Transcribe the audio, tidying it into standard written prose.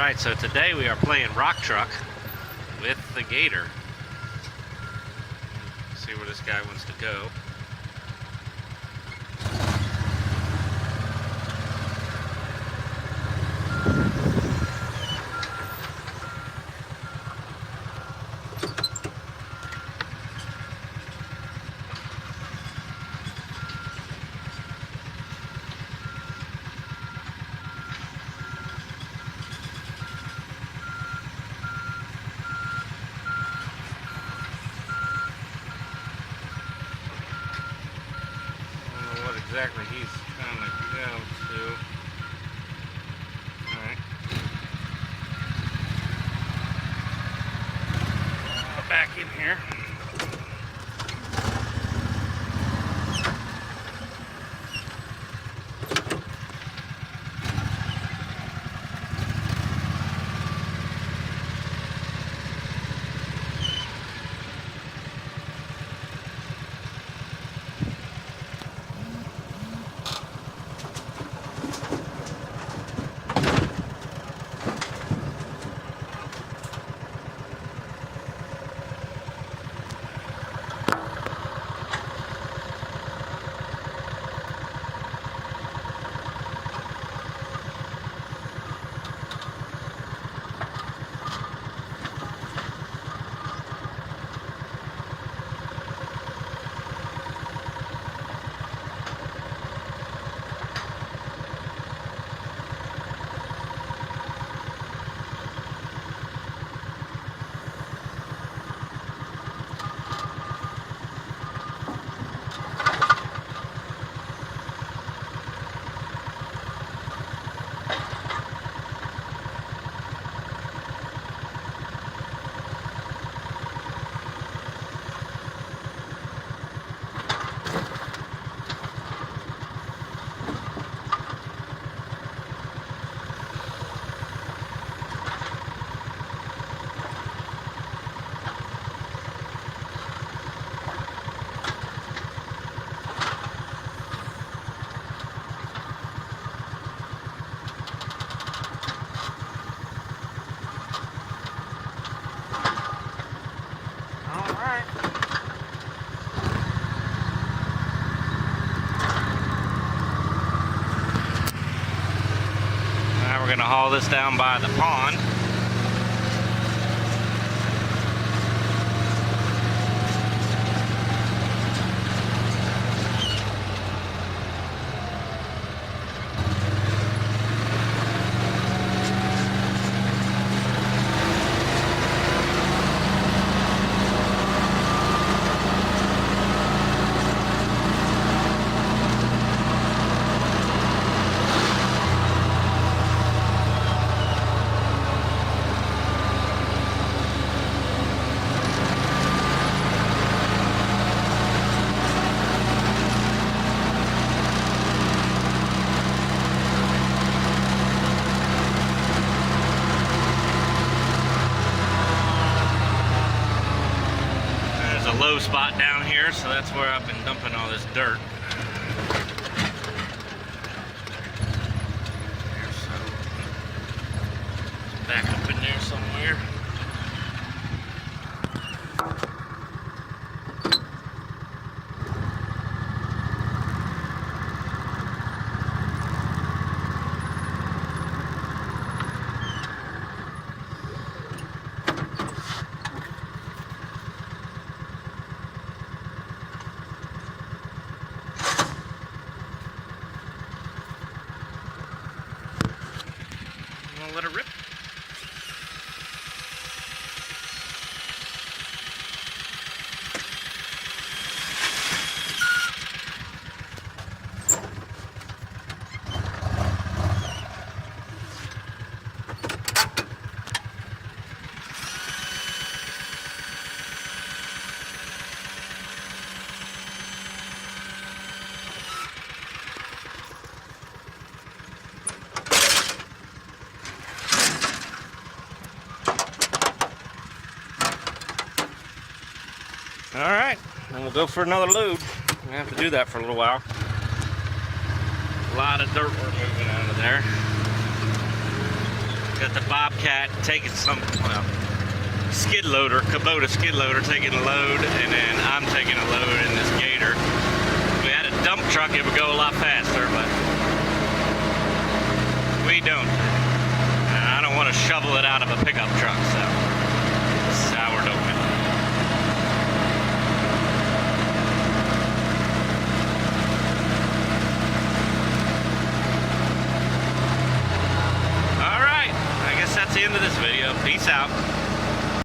Alright, so today we are playing Rock Truck with the Gator. Let's see where this guy wants to go. Exactly, he's trying to go to. Alright. Back in here. We're going to haul this down by the pond. Low spot down here, so that's where I've been dumping all this dirt. So, back up in there somewhere. Let it rip. Alright, and we'll go for another load. We have to do that for a little while. A lot of dirt we're moving out of there. Got the Bobcat taking some, well, skid loader, Kubota skid loader taking a load, and then I'm taking a load in this Gator. If we had a dump truck, it would go a lot faster, but we don't. And I don't want to shovel it out of a pickup truck, so this is how we're doing it. All right, I guess that's the end of this video. Peace out.